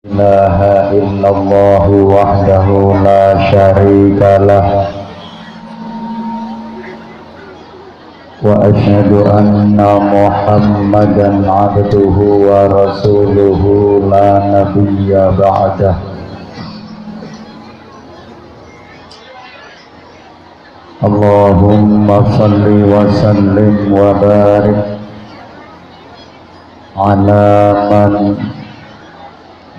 ilaha illallah wahdahu la syarika lah wa asyhadu anna muhammadan abduhu wa rasuluhu la nabiyya ba'dah. Allahumma salli wa sallim wa barik ala man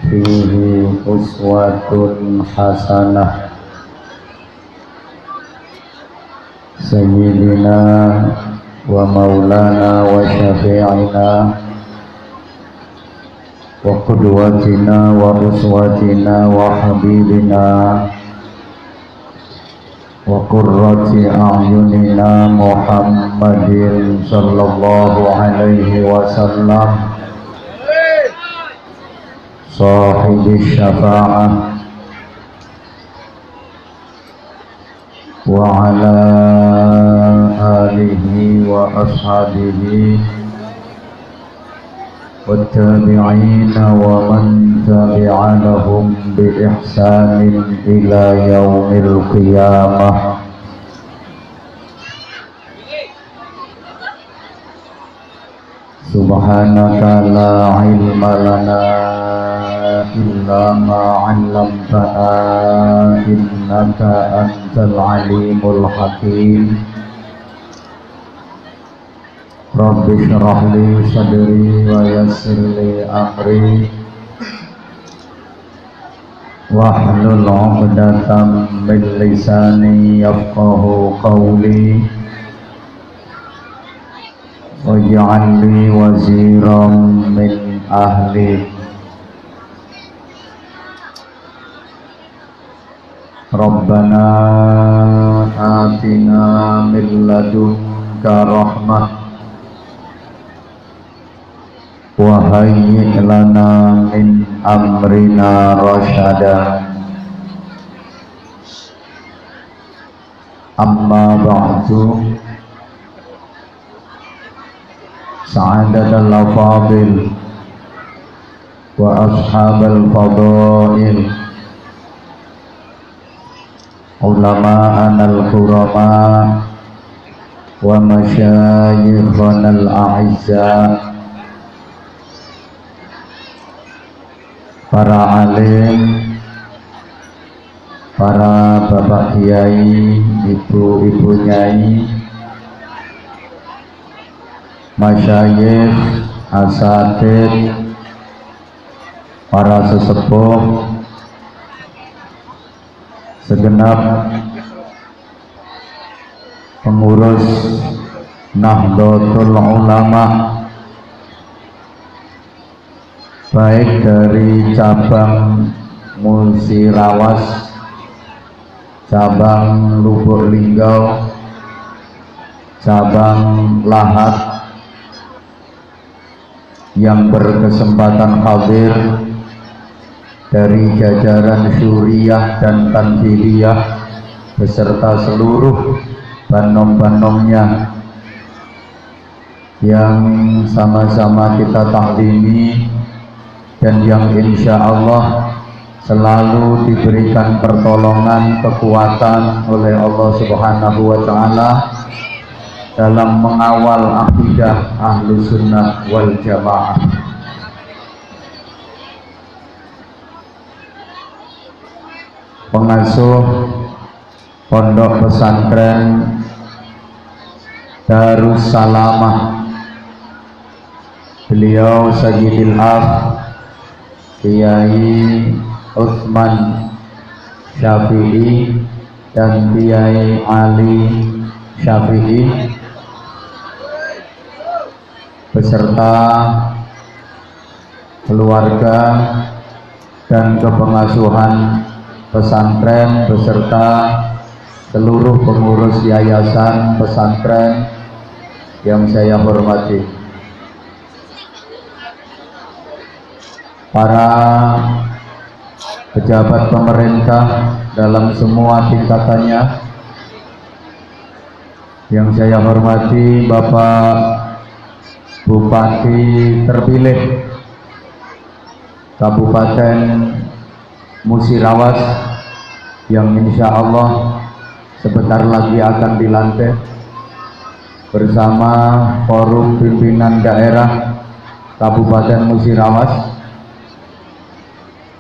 fihi uswatun hasanah sayyidina wa maulana wa syafi'ina wa qudwatina wa uswatina wa habibina wa qurrati a'yunina Muhammadin sallallahu alaihi wasallam sahibi syafa'ah wa ala alihi wa ashabihi wa tabi'ina wa man tabi'a lahum bi ihsanin ila yaumil qiyamah. Subhanaka la ilma lana illa ma 'allamtana innaka antal alimul hakim. Rabbi shrah li sadri wa yassir li amri wahlul 'uqdatam min lisani yafqahu qawli waj'al li waziran min ahli. Rabbana atina min ladunka rahmah wa hayyi' lana min amrina rasyada. Amma ba'du, sa'adatal afadil wa ashabal fadail, ulama'an al-kurama wa masyayikhan al-a'izza, para alim, para bapak kiai, ibu-ibu nyai, masyayikh, asatid, para sesepuh, segenap pengurus Nahdlatul Ulama, baik dari cabang Musirawas, cabang Lubuk Linggau, cabang Lahat, yang berkesempatan hadir dari jajaran Syuriah dan Tanfidiyah beserta seluruh banom-banomnya yang sama-sama kita taklimi dan yang insya Allah selalu diberikan pertolongan, kekuatan oleh Allah Subhanahu wa Ta'ala dalam mengawal akidah ahlu sunnah wal jamaah. Pengasuh Pondok Pesantren Darussalamah, beliau Sayyidil Af Kiai Utsman Syafi'i dan Kiai Ali Syafi'i beserta keluarga dan kepengasuhan pesantren beserta seluruh pengurus yayasan pesantren yang saya hormati, para pejabat pemerintah dalam semua tingkatannya yang saya hormati, Bapak Bupati terpilih Kabupaten Musirawas yang insya Allah sebentar lagi akan dilantik bersama Forum Pimpinan Daerah Kabupaten Musirawas.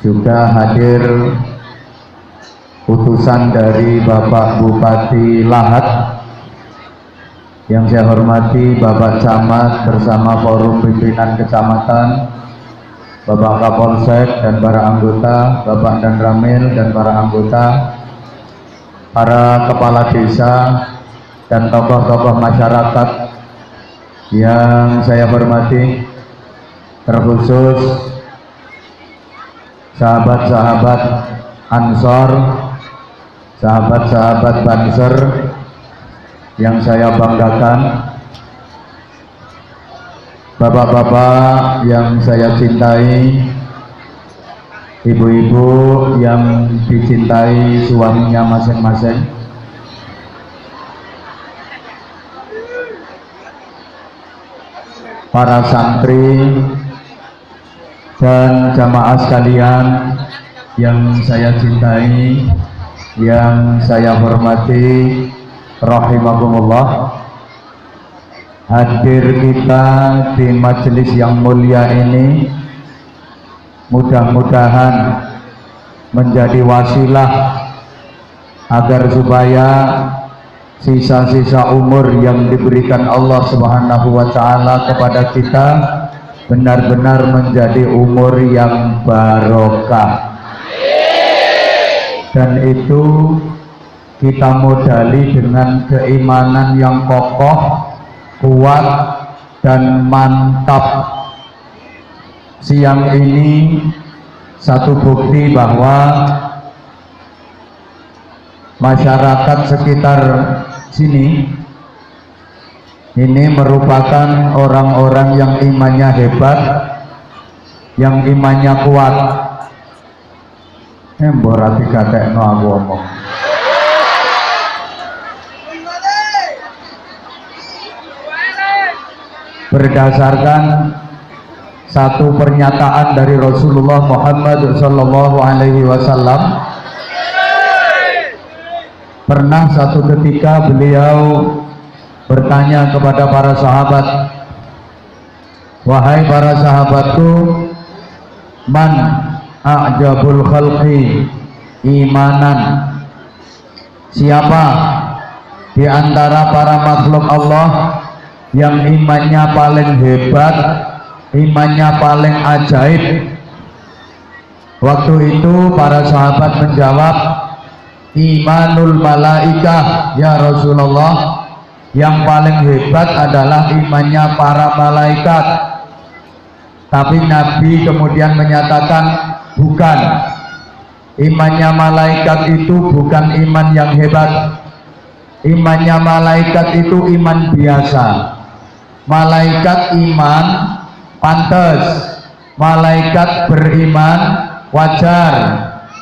Juga hadir utusan dari Bapak Bupati Lahat, yang saya hormati Bapak Camat bersama Forum Pimpinan Kecamatan, Bapak Kapolsek dan para anggota, Bapak Dan Ramil dan para anggota, para kepala desa dan tokoh-tokoh masyarakat yang saya hormati, terkhusus sahabat-sahabat Ansor, sahabat-sahabat Banser yang saya banggakan, bapak-bapak yang saya cintai, ibu-ibu yang dicintai suaminya masing-masing, para santri dan jamaah sekalian yang saya cintai, yang saya hormati, rahimakumullah. Hadir kita di majelis yang mulia ini mudah-mudahan menjadi wasilah agar supaya sisa-sisa umur yang diberikan Allah Subhanahu wa Ta'ala kepada kita benar-benar menjadi umur yang barokah, dan itu kita modali dengan keimanan yang kokoh, kuat dan mantap. Siang ini satu bukti bahwa masyarakat sekitar sini ini merupakan orang-orang yang imannya hebat, yang imannya kuat. Mbora dikatekno aku omong. Berdasarkan satu pernyataan dari Rasulullah Muhammad Sallallahu Alaihi Wasallam, pernah satu ketika beliau bertanya kepada para sahabat, wahai para sahabatku, man a'jabul khalqi imanan, siapa di antara para makhluk Allah yang imannya paling hebat, imannya paling ajaib? Waktu itu para sahabat menjawab, imanul malaikah ya Rasulullah, yang paling hebat adalah imannya para malaikat. Tapi Nabi kemudian menyatakan, bukan, imannya malaikat itu bukan iman yang hebat, imannya malaikat itu iman biasa. Malaikat iman pantas, malaikat beriman wajar,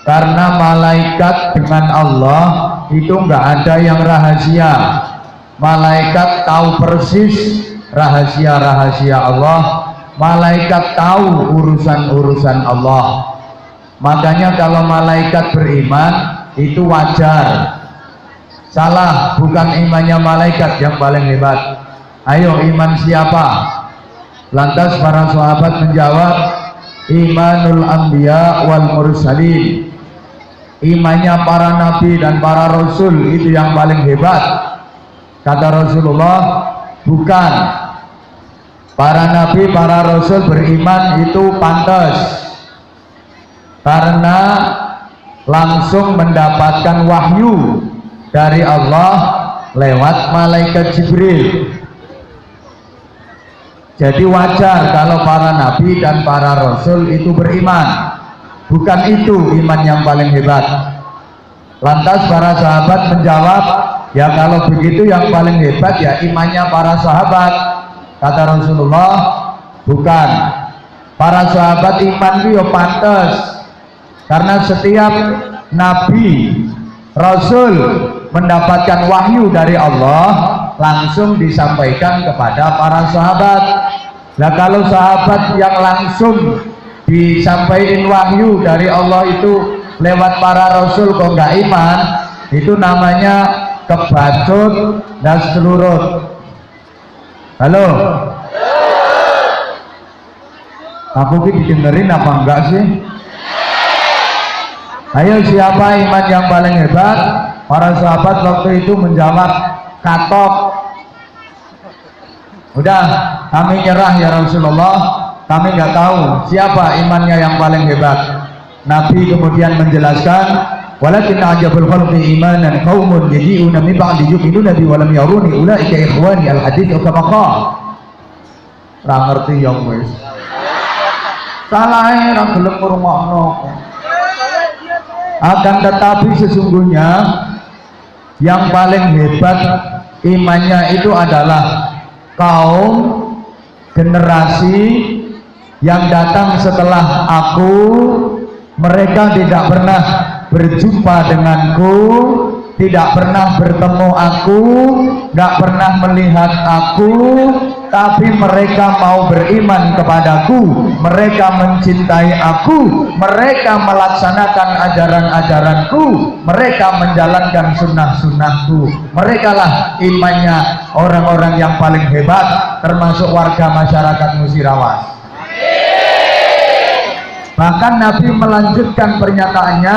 karena malaikat dengan Allah itu enggak ada yang rahasia. Malaikat tahu persis rahasia-rahasia Allah, malaikat tahu urusan-urusan Allah. Makanya kalau malaikat beriman itu wajar. Salah, bukan imannya malaikat yang paling hebat. Ayo, iman siapa? Lantas para sahabat menjawab, imanul anbiya wal mursalin, imannya para nabi dan para rasul itu yang paling hebat. Kata Rasulullah, bukan, para nabi, para rasul beriman itu pantas karena langsung mendapatkan wahyu dari Allah lewat malaikat Jibril. Jadi wajar kalau para nabi dan para rasul itu beriman. Bukan itu iman yang paling hebat. Lantas para sahabat menjawab, ya kalau begitu yang paling hebat ya imannya para sahabat. Kata Rasulullah, bukan, para sahabat iman itu ya pantas, karena setiap nabi, rasul mendapatkan wahyu dari Allah langsung disampaikan kepada para sahabat. Nah kalau sahabat yang langsung disampaikan wahyu dari Allah itu lewat para rasul kok nggak iman, itu namanya kebacut dan setelurut. Halo, aku didengerin apa enggak sih? Ayo, siapa iman yang paling hebat? Para sahabat waktu itu menjawab katok. Udah, kami nyerah ya Rasulullah, kami nggak tahu siapa imannya yang paling hebat. Nabi kemudian menjelaskan, walakin ajabul khalqi imanan qaumun yaji'una min ba'di yu'minuna bi wa lam yaruni ulaika ikhwani al-hadits kama qala. Ra ngerti ya wis. Salahe ra gelem ngrungokno. Akan tetapi sesungguhnya yang paling hebat imannya itu adalah kaum generasi yang datang setelah aku. Mereka tidak pernah berjumpa denganku, tidak pernah bertemu aku, tidak pernah melihat aku, tapi mereka mau beriman kepadaku, mereka mencintai aku, mereka melaksanakan ajaran-ajaranku, mereka menjalankan sunnah-sunnahku. Mereka lah imannya orang-orang yang paling hebat, termasuk warga masyarakat Musirawas. Bahkan Nabi melanjutkan pernyataannya,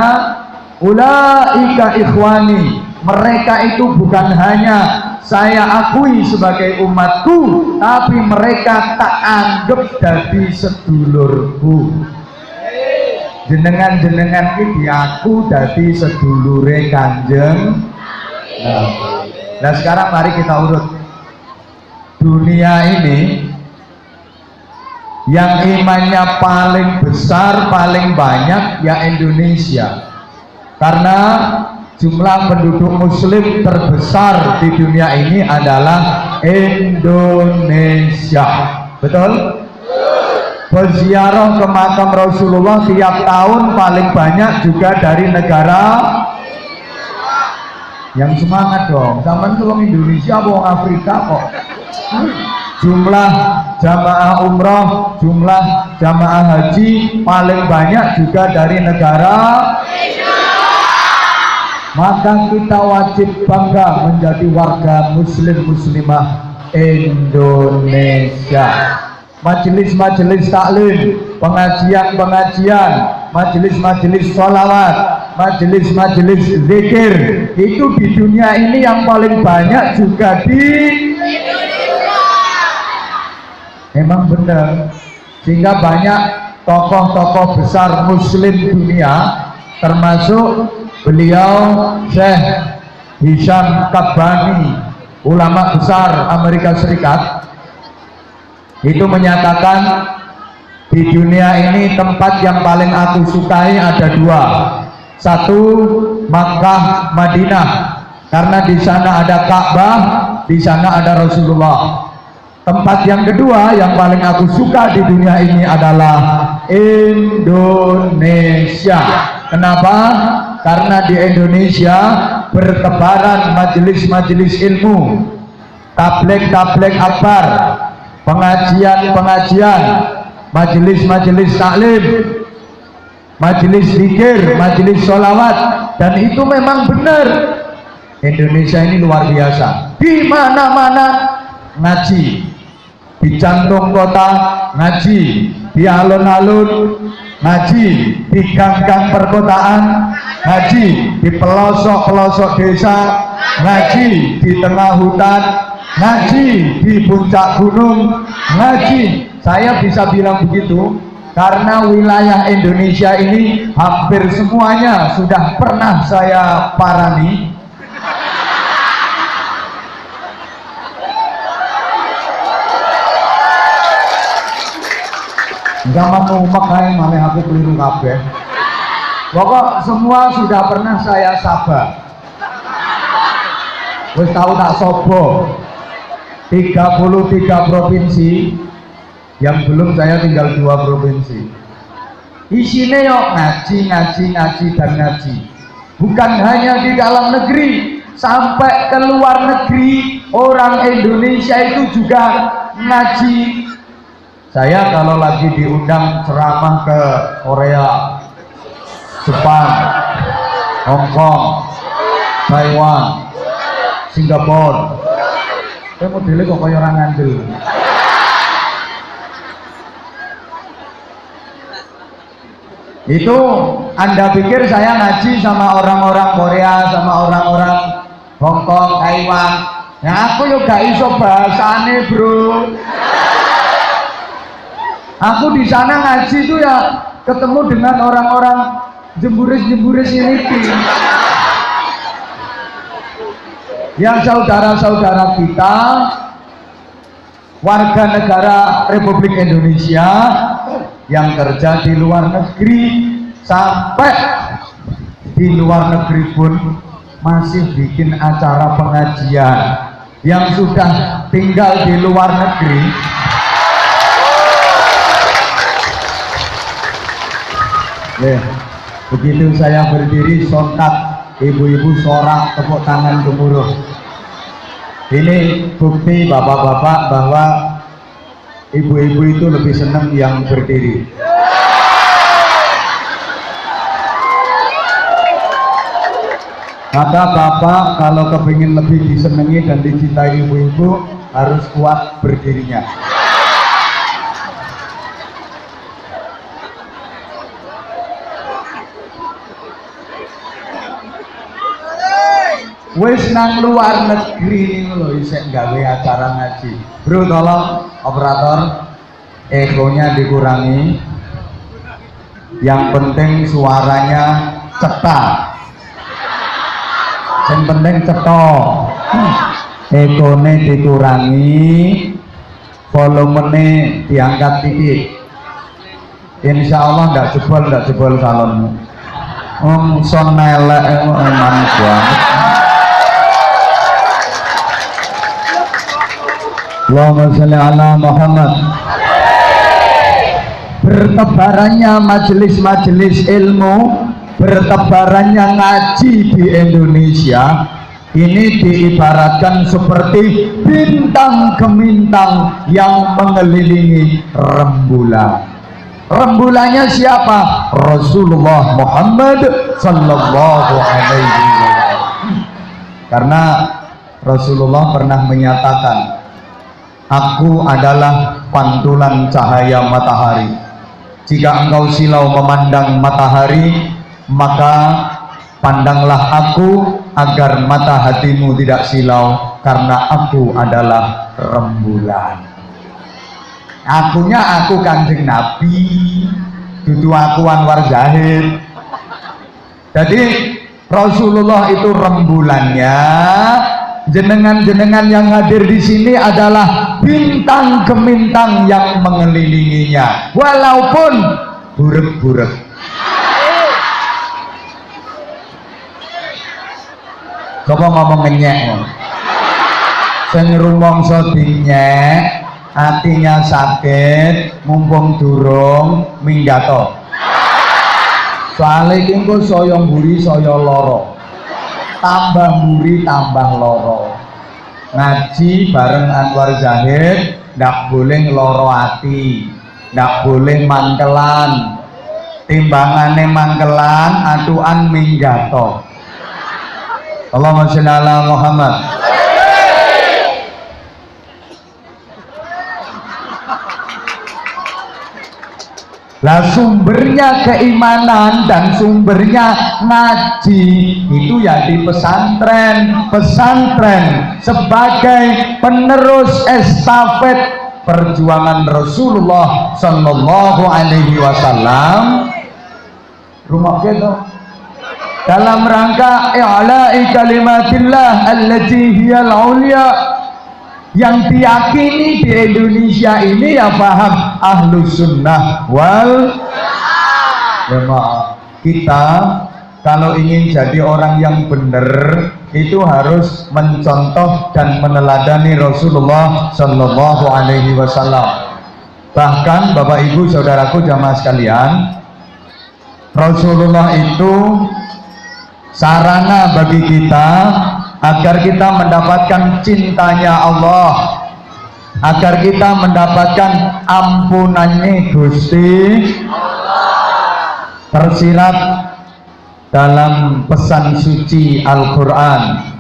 ulaika ikhwani, mereka itu bukan hanya saya akui sebagai umatku, tapi mereka tak anggap jadi sedulurku. Jenengan-jenengan ini aku jadi sedulure Kanjeng. Nah sekarang mari kita urut dunia ini. Yang imannya paling besar, paling banyak ya Indonesia, karena jumlah penduduk muslim terbesar di dunia ini adalah Indonesia. Betul? Berziarah ke makam Rasulullah tiap tahun paling banyak juga dari negara yang semangat dong. Zaman itu orang Indonesia, orang Afrika kok. Jumlah jamaah umroh, jumlah jamaah haji paling banyak juga dari negara Indonesia. Maka kita wajib bangga menjadi warga muslim muslimah Indonesia. Majelis-majelis taklim, pengajian-pengajian, majelis-majelis sholawat, majelis-majelis zikir, itu di dunia ini yang paling banyak juga di Indonesia. Memang benar, sehingga banyak tokoh-tokoh besar muslim dunia, termasuk beliau Syekh Hisham Kabbani, ulama besar Amerika Serikat, itu menyatakan di dunia ini tempat yang paling aku sukai ada dua. Satu, Makkah, Madinah, karena di sana ada Ka'bah, di sana ada Rasulullah. Tempat yang kedua yang paling aku suka di dunia ini adalah Indonesia. Kenapa? Karena di Indonesia bertebaran majelis-majelis ilmu, tabligh akbar, pengajian-pengajian, majelis-majelis taklim, majelis zikir, majelis sholawat, dan itu memang benar. Indonesia ini luar biasa. Di mana-mana ngaji. Di jantung kota ngaji, di alun-alun ngaji, di gang-gang perkotaan ngaji, di pelosok-pelosok desa ngaji, di tengah hutan ngaji, di puncak gunung ngaji. Saya bisa bilang begitu karena wilayah Indonesia ini hampir semuanya sudah pernah saya parani. Zaman umek kae malah aku keliru kabeh. Pokok semua sudah pernah saya sabar. Wis tahu tak sobo. 33 provinsi, yang belum saya tinggal 2 provinsi. Isinya yuk ngaji dan ngaji. Bukan hanya di dalam negeri, sampai ke luar negeri orang Indonesia itu juga ngaji. Saya kalau lagi diundang ceramah ke Korea, Jepang, Hong Kong, Taiwan, Singapura, saya modelnya kok kayak orang ngandel. Itu Anda pikir saya ngaji sama orang-orang Korea, sama orang-orang Hong Kong, Taiwan? Ya aku juga iso bahasane, bro. Aku di sana ngaji tuh ya ketemu dengan orang-orang jemburis-jemburis ini. Yang saudara-saudara kita warga negara Republik Indonesia yang kerja di luar negeri, sampai di luar negeri pun masih bikin acara pengajian. Yang sudah tinggal di luar negeri begitu saya berdiri sontak ibu-ibu sorak tepuk tangan gemuruh. Ini bukti bapak-bapak bahwa ibu-ibu itu lebih senang yang berdiri. Maka bapak kalau kepingin lebih disenangi dan dicintai ibu-ibu harus kuat berdirinya. Wis nang luar negeri ini loh isek gawe acara ngaji. Bro tolong operator egonya dikurangi. Yang penting suaranya cetak. Yang penting cetok. Egone dikurangi, volumenya diangkat titik. Insya Allah nggak jebol salonmu. Son melek emang banget. Allahumma sholli ala Muhammad. Bertebarannya majelis-majelis ilmu, bertebarannya ngaji di Indonesia ini diibaratkan seperti bintang gemintang yang mengelilingi rembulan. Rembulannya siapa? Rasulullah Muhammad sallallahu alaihi wasallam. Karena Rasulullah pernah menyatakan, aku adalah pantulan cahaya matahari. Jika engkau silau memandang matahari, maka pandanglah aku agar mata hatimu tidak silau, karena aku adalah rembulan. Akunya aku Kanjeng Nabi, dudu aku Anwar Zahid. Jadi Rasulullah itu rembulannya. Jenengan-jenengan yang hadir di sini adalah bintang gemintang yang mengelilinginya, walaupun burek-burek. Coba ngomong ngenyek, sing rumangsa dinyek, hatinya sakit, mumpung durung minggato. Soale iki engko saya mburi saya lara. Tambah muri tambah loro. Ngaji bareng Anwar Zahid ndak boleh loro hati, ndak boleh mangkelan. Timbangane mangkelan, atuan minggato. Allahumma sholli ala Muhammad. Lah sumbernya keimanan dan sumbernya ngaji itu ya di pesantren. Pesantren sebagai penerus estafet perjuangan Rasulullah sallallahu alaihi wasallam. Rumah kita dalam rangka i'la'i kalimatillah allati hiyal ulya. Yang diyakini di Indonesia ini ya paham ahlus sunnah wal jamaah. Kita kalau ingin jadi orang yang benar itu harus mencontoh dan meneladani Rasulullah sallallahu alaihi wasallam. Bahkan Bapak Ibu saudaraku jamaah sekalian, Rasulullah itu sarana bagi kita agar kita mendapatkan cintanya Allah. agar kita mendapatkan ampunannya Gusti tersirat dalam pesan suci Al-Quran.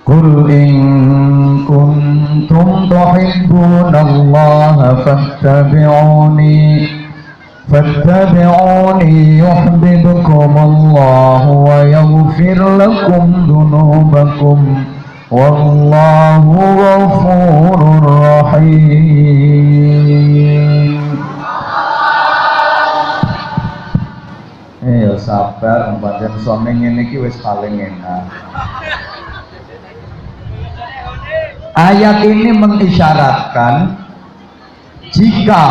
Qul in kuntum tuhibbunallaha fattabi'uni yuhibbukumullahu wa yaghfir lakum dunubakum wallahu ghafurur rahim. Ya sabar, pancen suami ngene iki wis paling enak. Ayat ini mengisyaratkan jika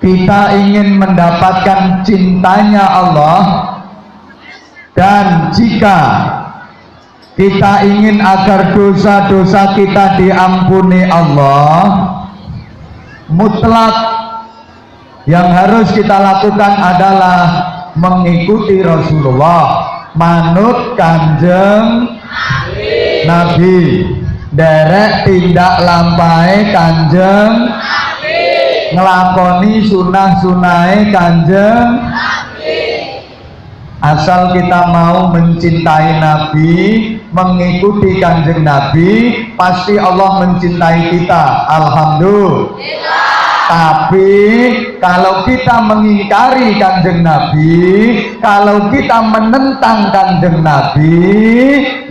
kita ingin mendapatkan cintanya Allah dan jika kita ingin agar dosa-dosa kita diampuni Allah, mutlak yang harus kita lakukan adalah mengikuti Rasulullah, manut kanjeng Nabi, derek tindak lampai kanjeng Nabi, ngelakoni sunah-sunahe kanjeng Nabi. Asal kita mau mencintai Nabi, mengikuti kanjeng Nabi, pasti Allah mencintai kita, alhamdulillah. Tapi kalau kita mengingkari kanjeng Nabi, kalau kita menentang kanjeng Nabi,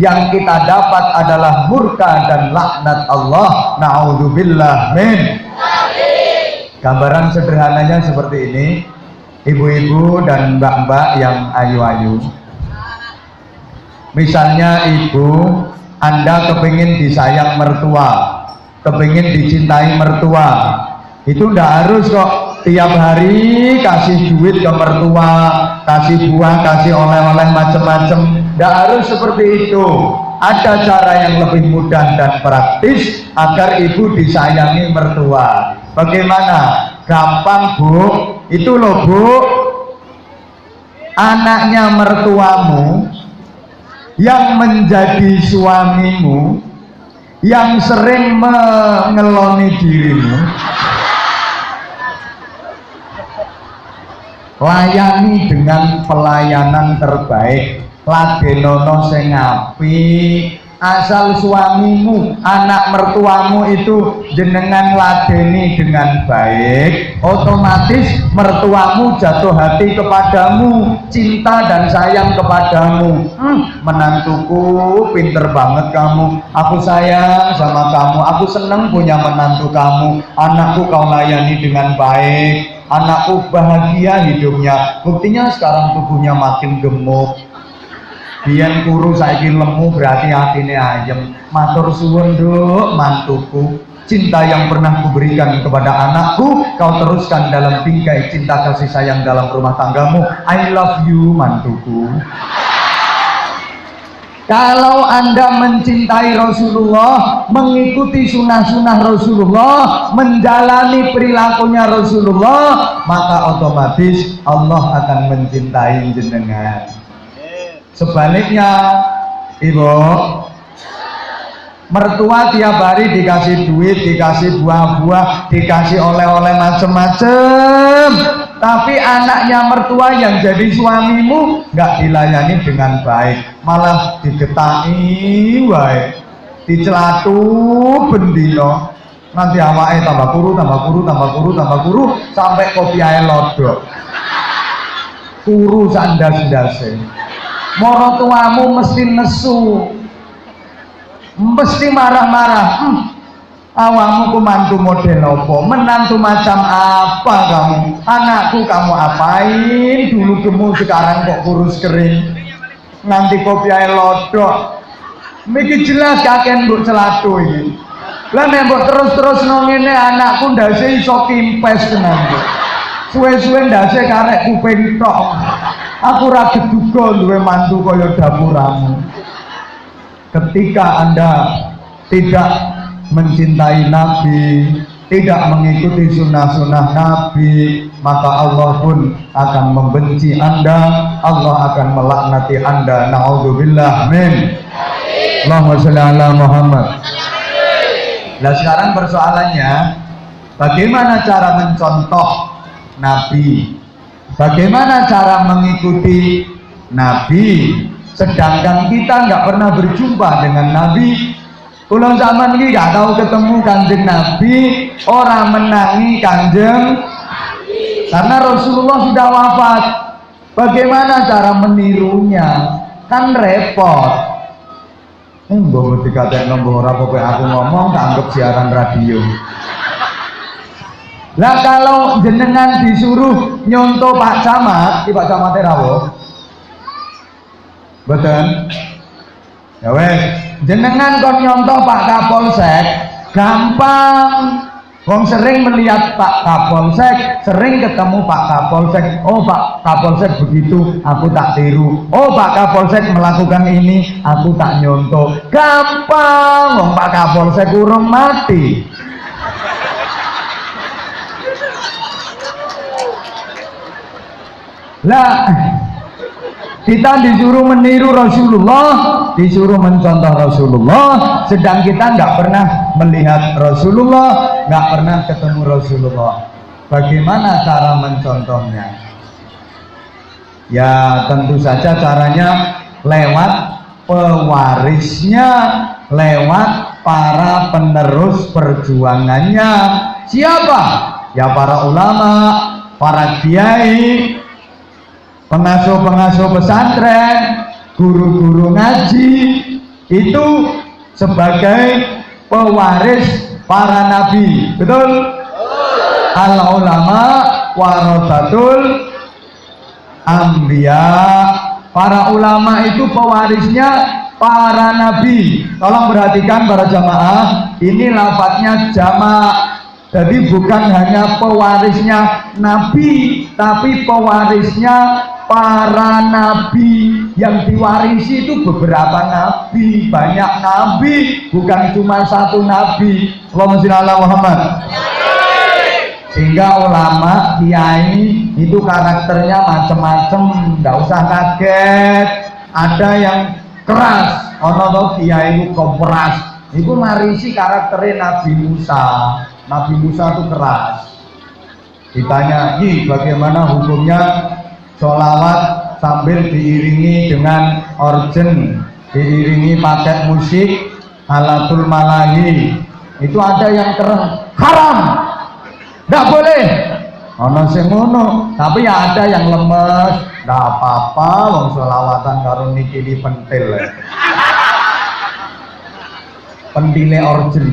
yang kita dapat adalah murka dan laknat Allah. Na'udzubillah min. Gambaran sederhananya seperti ini, ibu-ibu dan mbak-mbak yang ayu-ayu. Misalnya ibu, Anda kepingin disayang mertua, kepingin dicintai mertua, itu ndak harus kok tiap hari kasih duit ke mertua, kasih buah, kasih oleh-oleh macam-macam. Ndak harus seperti itu. Ada cara yang lebih mudah dan praktis agar ibu disayangi mertua. Bagaimana? Gampang Bu. Itu loh Bu, anaknya mertuamu yang menjadi suamimu, yang sering mengeloni dirimu, layani dengan pelayanan terbaik, ladenono sing apik. Asal suamimu, anak mertuamu itu jenengan ladeni dengan baik, otomatis mertuamu jatuh hati kepadamu, cinta dan sayang kepadamu. Menantuku pinter banget kamu, aku sayang sama kamu, aku seneng punya menantu kamu, anakku kau layani dengan baik, anakku bahagia hidupnya. Buktinya sekarang tubuhnya makin gemuk, biyen kuru saiki lemu, berarti hatine ayem. Matur suwun Nduk mantuku, cinta yang pernah kuberikan kepada anakku kau teruskan dalam bingkai cinta kasih sayang dalam rumah tanggamu. I love you mantuku. Kalau Anda mencintai Rasulullah, mengikuti sunnah-sunnah Rasulullah, menjalani perilakunya Rasulullah, maka otomatis Allah akan mencintai jenengan. Sebaliknya, ibu, mertua tiap hari dikasih duit, dikasih buah-buah, dikasih oleh-oleh macem-macem, tapi anaknya mertua yang jadi suamimu nggak dilayani dengan baik, malah digetaki wae, dicelatu bendino, nanti awake tambah kuru, tambah kuru, tambah kuru, tambah kuru, sampai kopi ae lodok, kuru sandas-ndase. Moro tuamu mesti nesu, mesti marah-marah. Awakmu ku mantu model apa? Menantu macam apa kamu? Anakku kamu apain? Dulu gemuk sekarang kok kurus kering. Nanti kopi ae lodok. Miki jelas kakek mbok celatu iki. Lah nek mbok terus-terus nang ngene anakku ndase iso kimpes tenan. Suwe-suwe ndase karek kuping tok. Aku ra keduga duwe mantu kaya dapuramu. Ketika Anda tidak mencintai Nabi, tidak mengikuti sunnah-sunnah Nabi, maka Allah pun akan membenci Anda, Allah akan melaknati Anda. Na'udzubillah min. Allahumma sholli ala Muhammad. Nah sekarang persoalannya, bagaimana cara mencontoh Nabi? Bagaimana cara mengikuti Nabi? Sedangkan kita nggak pernah berjumpa dengan Nabi. Kalau zaman ini nggak tahu ketemu kanjeng Nabi, orang menangi kanjeng karena Rasulullah sudah wafat. Bagaimana cara menirunya? Kan repot. Mbok dikatain nombor apa aku ngomong anggap siaran radio. Lah kalau jenengan disuruh nyontoh Pak Camat, Pak Camat Rawo. Betul? Ya wes, jenengan kon nyontoh Pak Kapolsek, gampang. Wong sering melihat Pak Kapolsek, sering ketemu Pak Kapolsek. Oh Pak Kapolsek begitu, aku tak tiru. Oh Pak Kapolsek melakukan ini, aku tak nyontoh. Gampang, wong Pak Kapolsek urung mati. Lah, kita disuruh meniru Rasulullah, disuruh mencontoh Rasulullah, sedang kita nggak pernah melihat Rasulullah, nggak pernah ketemu Rasulullah. Bagaimana cara mencontohnya? Ya tentu saja caranya lewat pewarisnya, lewat para penerus perjuangannya. Siapa? Ya para ulama, para kiai, pengasuh-pengasuh pesantren, guru-guru ngaji, itu sebagai pewaris para nabi. Betul? Al ulama warasatul anbiya. Para ulama itu pewarisnya para nabi. Tolong perhatikan para jamaah, ini lafadznya jamak. Jadi bukan hanya pewarisnya nabi, tapi pewarisnya para nabi. Yang diwarisi itu beberapa nabi, banyak nabi, bukan cuma satu nabi. Allahumma sholli ala Muhammad. Sehingga ulama, kiai itu karakternya macam-macam, nggak usah kaget. Ada yang keras, ono kiai itu kompras, itu marisi karakternya Nabi Musa. Nabi Musa itu keras. Ditanya, bagaimana hukumnya sholawat sambil diiringi dengan organ, diiringi pakai musik, alatul malahi. Itu ada yang keren, haram, nggak boleh. Ono sing ngono, tapi ya ada yang lemes, nggak apa-apa, wong sholawatan karo nikili pentil. Pentile organ.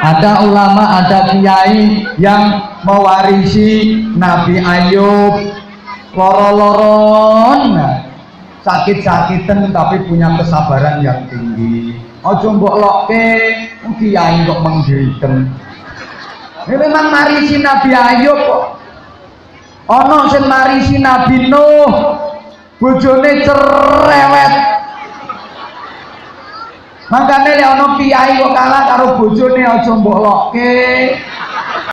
Ada ulama, ada kiai yang mewarisi Nabi Ayub, loro-loron, sakit-sakitan tapi punya kesabaran yang tinggi. Ojo mbok lokke, kiai kok menggiliten. Ini memang marisi Nabi Ayub kok. Ono sing marisi Nabi Nuh, bojone cerewet. Makanya lek ono kiai kok kalah karo bojone aja mbok lokke.